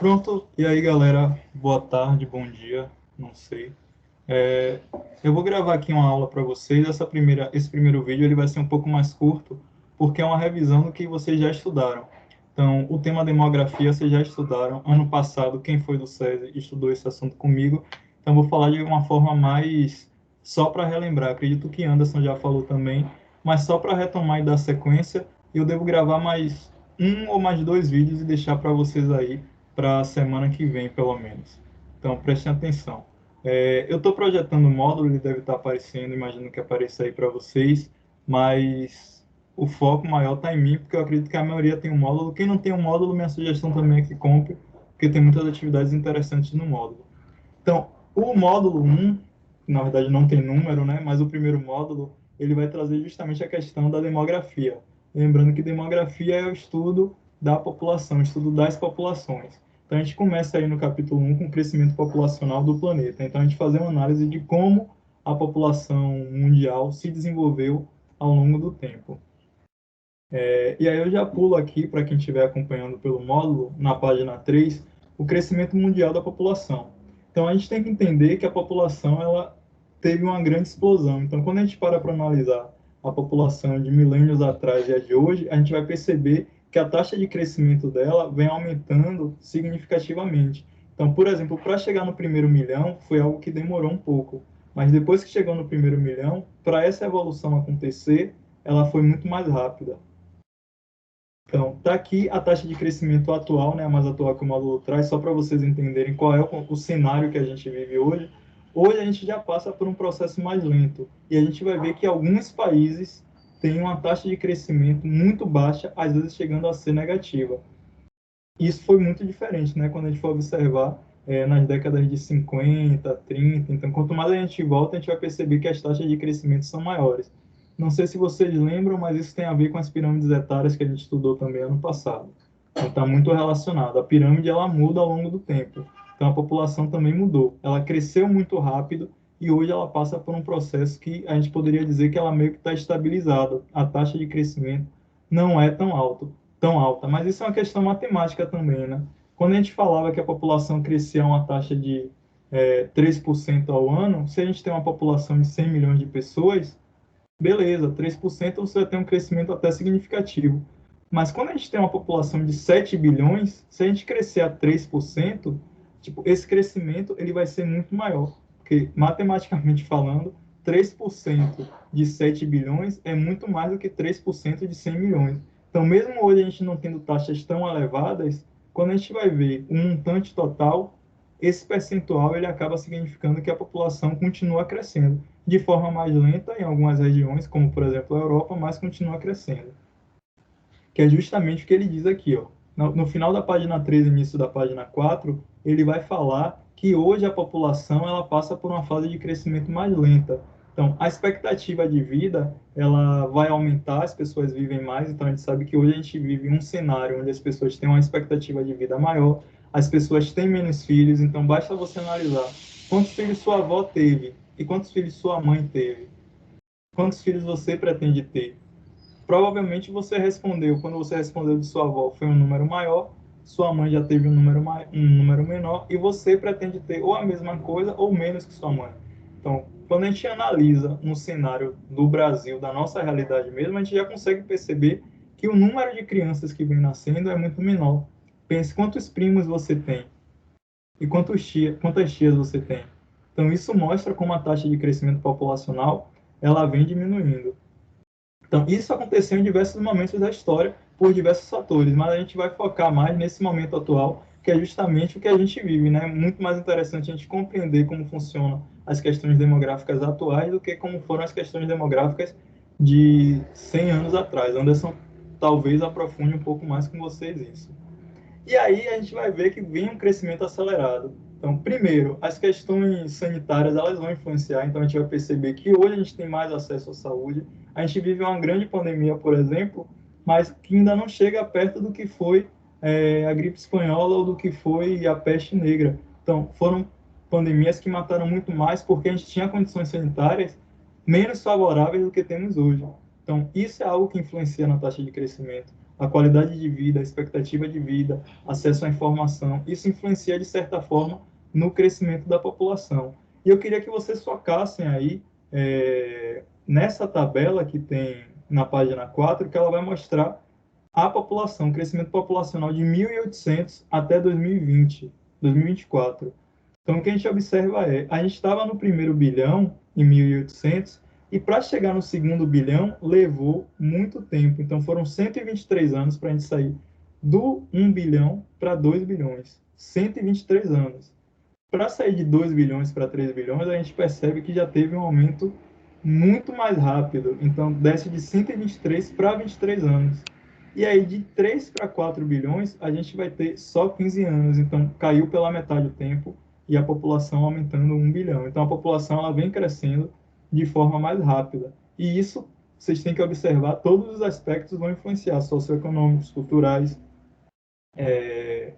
Pronto, e aí galera, boa tarde, bom dia, não sei. É, eu vou gravar aqui uma aula para vocês. Esse primeiro vídeo ele vai ser um pouco mais curto, porque é uma revisão do que vocês já estudaram. Então, o tema demografia vocês já estudaram. Ano passado, quem foi do SESI estudou esse assunto comigo. Então, vou falar de uma forma mais só para relembrar. Acredito que Anderson já falou também, mas só para retomar e dar sequência, eu devo gravar mais um ou mais dois vídeos e deixar para vocês aí para a semana que vem, pelo menos. Então, prestem atenção. Eu estou projetando o módulo, ele deve estar aparecendo, imagino que apareça aí para vocês, mas o foco maior está em mim, porque eu acredito que a maioria tem um módulo. Quem não tem um módulo, minha sugestão também é que compre, porque tem muitas atividades interessantes no módulo. Então, o módulo 1, que na verdade não tem número, né, mas o primeiro módulo, ele vai trazer justamente a questão da demografia. Lembrando que demografia é o estudo da população, o estudo das populações. Então, a gente começa aí no capítulo 1 com o crescimento populacional do planeta. Então, a gente fazer uma análise de como a população mundial se desenvolveu ao longo do tempo. E aí eu já pulo aqui, para quem estiver acompanhando pelo módulo, na página 3, o crescimento mundial da população. Então, a gente tem que entender que a população ela teve uma grande explosão. Então, quando a gente para analisar a população de milênios atrás e a de hoje, a gente vai perceber que a taxa de crescimento dela vem aumentando significativamente. Então, por exemplo, para chegar no primeiro milhão, foi algo que demorou um pouco. Mas depois que chegou no primeiro milhão, para essa evolução acontecer, ela foi muito mais rápida. Então, está aqui a taxa de crescimento atual, né, a mais atual que o módulo traz, só para vocês entenderem qual é o cenário que a gente vive hoje. Hoje a gente já passa por um processo mais lento, e a gente vai ver que alguns países têm uma taxa de crescimento muito baixa, às vezes chegando a ser negativa. Isso foi muito diferente, né, quando a gente for observar nas décadas de 50, 30. Então, quanto mais a gente volta, a gente vai perceber que as taxas de crescimento são maiores. Não sei se vocês lembram, mas isso tem a ver com as pirâmides etárias que a gente estudou também ano passado. Então, está muito relacionado. A pirâmide ela muda ao longo do tempo. Então, a população também mudou. Ela cresceu muito rápido e hoje ela passa por um processo que a gente poderia dizer que ela meio que está estabilizada. A taxa de crescimento não é tão alta. Mas isso é uma questão matemática também, né? Quando a gente falava que a população crescia a uma taxa de 3% ao ano, se a gente tem uma população de 100 milhões de pessoas, beleza, 3% você vai ter um crescimento até significativo. Mas quando a gente tem uma população de 7 bilhões, se a gente crescer a 3%, tipo, esse crescimento ele vai ser muito maior. Porque, matematicamente falando, 3% de 7 bilhões é muito mais do que 3% de 100 milhões. Então, mesmo hoje a gente não tendo taxas tão elevadas, quando a gente vai ver um montante total, esse percentual ele acaba significando que a população continua crescendo de forma mais lenta em algumas regiões, como por exemplo a Europa, mas continua crescendo. Que é justamente o que ele diz aqui, ó. No final da página 3, início da página 4, ele vai falar que hoje a população ela passa por uma fase de crescimento mais lenta. Então, a expectativa de vida ela vai aumentar, as pessoas vivem mais, então a gente sabe que hoje a gente vive um cenário onde as pessoas têm uma expectativa de vida maior, as pessoas têm menos filhos, então basta você analisar quantos filhos sua avó teve e quantos filhos sua mãe teve. Quantos filhos você pretende ter? Provavelmente você respondeu, quando você respondeu de sua avó foi um número maior, sua mãe já teve um número menor, e você pretende ter ou a mesma coisa ou menos que sua mãe. Então, quando a gente analisa um cenário do Brasil, da nossa realidade mesmo, a gente já consegue perceber que o número de crianças que vem nascendo é muito menor. Pense quantos primos você tem e quantas tias você tem. Então, isso mostra como a taxa de crescimento populacional ela vem diminuindo. Então, isso aconteceu em diversos momentos da história, por diversos fatores, mas a gente vai focar mais nesse momento atual, que é justamente o que a gente vive, né? Muito mais interessante a gente compreender como funcionam as questões demográficas atuais do que como foram as questões demográficas de 100 anos atrás. Anderson talvez aprofunde um pouco mais com vocês isso. E aí a gente vai ver que vem um crescimento acelerado. Então, primeiro, as questões sanitárias elas vão influenciar, então a gente vai perceber que hoje a gente tem mais acesso à saúde. A gente vive uma grande pandemia, por exemplo, mas que ainda não chega perto do que foi a gripe espanhola ou do que foi a peste negra. Então, foram pandemias que mataram muito mais porque a gente tinha condições sanitárias menos favoráveis do que temos hoje. Então, isso é algo que influencia na taxa de crescimento. a qualidade de vida, a expectativa de vida, acesso à informação, isso influencia, de certa forma, no crescimento da população. E eu queria que vocês focassem aí nessa tabela que tem na página 4, que ela vai mostrar a população, o crescimento populacional de 1.800 até 2020, 2024. Então, o que a gente observa a gente estava no primeiro bilhão, em 1.800, e para chegar no segundo bilhão, levou muito tempo. Então, foram 123 anos para a gente sair do 1 bilhão para 2 bilhões. 123 anos. Para sair de 2 bilhões para 3 bilhões, a gente percebe que já teve um aumento muito mais rápido. Então, desce de 123 para 23 anos. E aí, de 3 para 4 bilhões, a gente vai ter só 15 anos. Então, caiu pela metade o tempo e a população aumentando 1 bilhão. Então, a população ela vem crescendo de forma mais rápida. E isso, vocês têm que observar, todos os aspectos vão influenciar, socioeconômicos, culturais,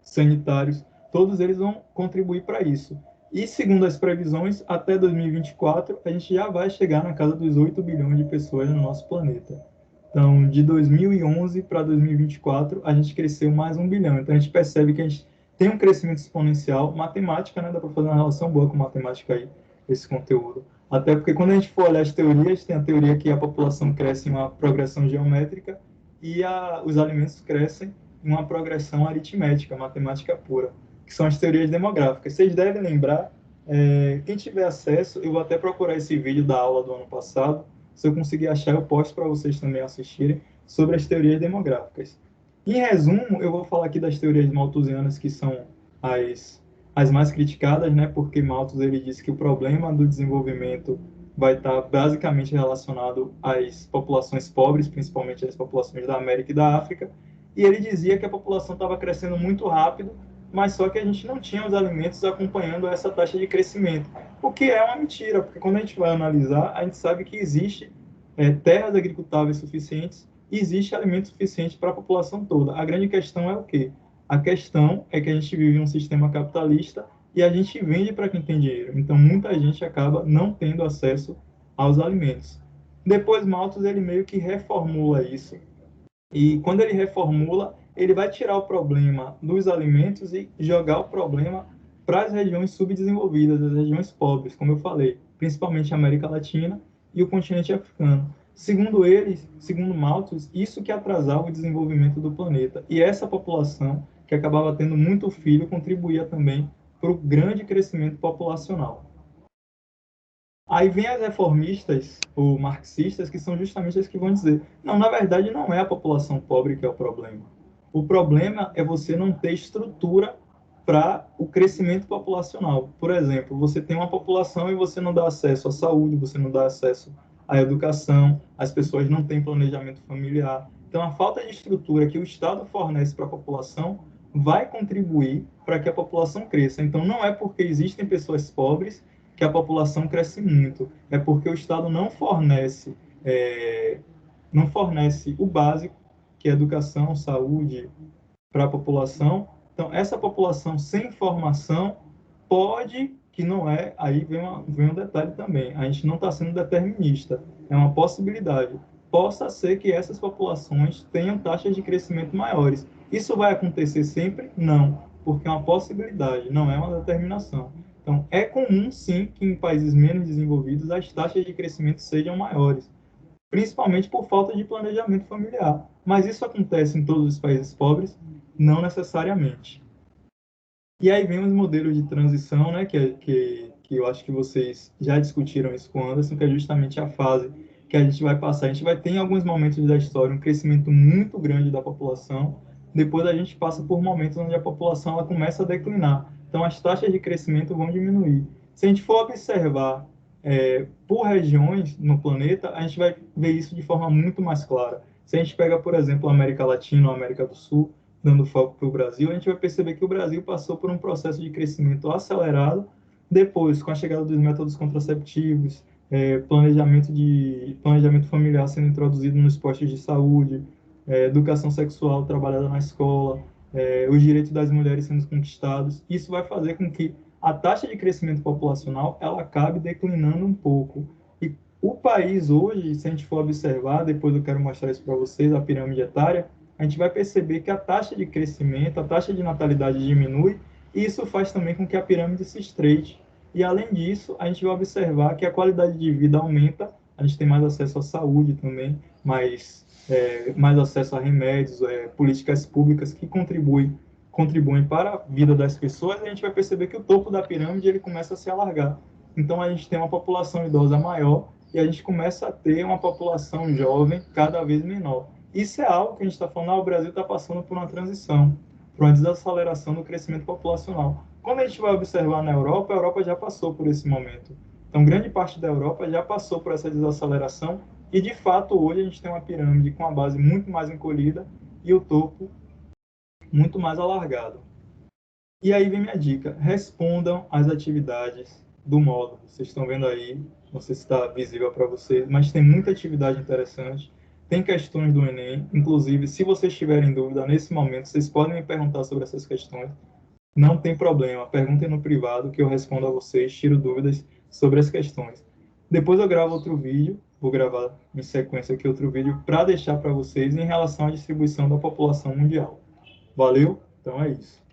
sanitários, todos eles vão contribuir para isso. E, segundo as previsões, até 2024, a gente já vai chegar na casa dos 8 bilhões de pessoas no nosso planeta. Então, de 2011 para 2024, a gente cresceu mais 1 bilhão. Então, a gente percebe que a gente tem um crescimento exponencial. Matemática, né? Dá para fazer uma relação boa com matemática aí, esse conteúdo. Até porque quando a gente for olhar as teorias, tem a teoria que a população cresce em uma progressão geométrica e os alimentos crescem em uma progressão aritmética, matemática pura, que são as teorias demográficas. Vocês devem lembrar, quem tiver acesso, eu vou até procurar esse vídeo da aula do ano passado. Se eu conseguir achar, eu posto para vocês também assistirem, sobre as teorias demográficas. Em resumo, eu vou falar aqui das teorias malthusianas, que são as mais criticadas, né? Porque Malthus ele disse que o problema do desenvolvimento vai estar basicamente relacionado às populações pobres, principalmente as populações da América e da África, e ele dizia que a população estava crescendo muito rápido, mas só que a gente não tinha os alimentos acompanhando essa taxa de crescimento, o que é uma mentira, porque quando a gente vai analisar, a gente sabe que existe terras agricultáveis suficientes e existe alimento suficiente para a população toda. A grande questão é o quê? A questão é que a gente vive em um sistema capitalista e a gente vende para quem tem dinheiro. Então, muita gente acaba não tendo acesso aos alimentos. Depois, Malthus, ele meio que reformula isso. E quando ele reformula, ele vai tirar o problema dos alimentos e jogar o problema para as regiões subdesenvolvidas, as regiões pobres, como eu falei, principalmente a América Latina e o continente africano. Segundo ele, segundo Malthus, isso que atrasava o desenvolvimento do planeta. E essa população, que acabava tendo muito filho, contribuía também para o grande crescimento populacional. Aí vem as reformistas ou marxistas, que são justamente as que vão dizer: não, na verdade não é a população pobre que é o problema. O problema é você não ter estrutura para o crescimento populacional. Por exemplo, você tem uma população e você não dá acesso à saúde, você não dá acesso à educação, as pessoas não têm planejamento familiar. Então, a falta de estrutura que o Estado fornece para a população vai contribuir para que a população cresça. Então, não é porque existem pessoas pobres que a população cresce muito, é porque o Estado não fornece o básico, que é educação, saúde, para a população. Então, essa população sem informação pode, que não é, aí vem um detalhe também, a gente não está sendo determinista, é uma possibilidade. Possa ser que essas populações tenham taxas de crescimento maiores. Isso vai acontecer sempre? Não, porque é uma possibilidade, não é uma determinação. Então, é comum, sim, que em países menos desenvolvidos as taxas de crescimento sejam maiores, principalmente por falta de planejamento familiar. Mas isso acontece em todos os países pobres? Não necessariamente. E aí vem os modelos de transição, né, que eu acho que vocês já discutiram isso com o Anderson, que é justamente a fase que a gente vai passar. A gente vai ter, em alguns momentos da história, um crescimento muito grande da população, depois a gente passa por momentos onde a população ela começa a declinar. Então, as taxas de crescimento vão diminuir. Se a gente for observar por regiões no planeta, a gente vai ver isso de forma muito mais clara. Se a gente pega, por exemplo, a América Latina ou a América do Sul, dando foco para o Brasil, a gente vai perceber que o Brasil passou por um processo de crescimento acelerado, depois, com a chegada dos métodos contraceptivos, planejamento familiar sendo introduzido nos postos de saúde, educação sexual trabalhada na escola, os direitos das mulheres sendo conquistados. Isso vai fazer com que a taxa de crescimento populacional ela acabe declinando um pouco. E o país hoje, se a gente for observar, depois eu quero mostrar isso para vocês, a pirâmide etária, a gente vai perceber que a taxa de crescimento, a taxa de natalidade diminui, e isso faz também com que a pirâmide se estreite. E, além disso, a gente vai observar que a qualidade de vida aumenta, a gente tem mais acesso à saúde também, mais acesso a remédios, políticas públicas que contribuem para a vida das pessoas, e a gente vai perceber que o topo da pirâmide ele começa a se alargar. Então, a gente tem uma população idosa maior e a gente começa a ter uma população jovem cada vez menor. Isso é algo que a gente está falando, o Brasil está passando por uma transição, por uma desaceleração do crescimento populacional. Quando a gente vai observar na Europa, a Europa já passou por esse momento. Então, grande parte da Europa já passou por essa desaceleração e, de fato, hoje a gente tem uma pirâmide com a base muito mais encolhida e o topo muito mais alargado. E aí vem minha dica: respondam às atividades do módulo. Vocês estão vendo aí, não sei se está visível para vocês, mas tem muita atividade interessante. Tem questões do Enem, inclusive, se vocês tiverem dúvida nesse momento, vocês podem me perguntar sobre essas questões. Não tem problema, perguntem no privado que eu respondo a vocês, tiro dúvidas sobre as questões. Depois eu gravo outro vídeo, vou gravar em sequência aqui outro vídeo para deixar para vocês em relação à distribuição da população mundial. Valeu? Então é isso.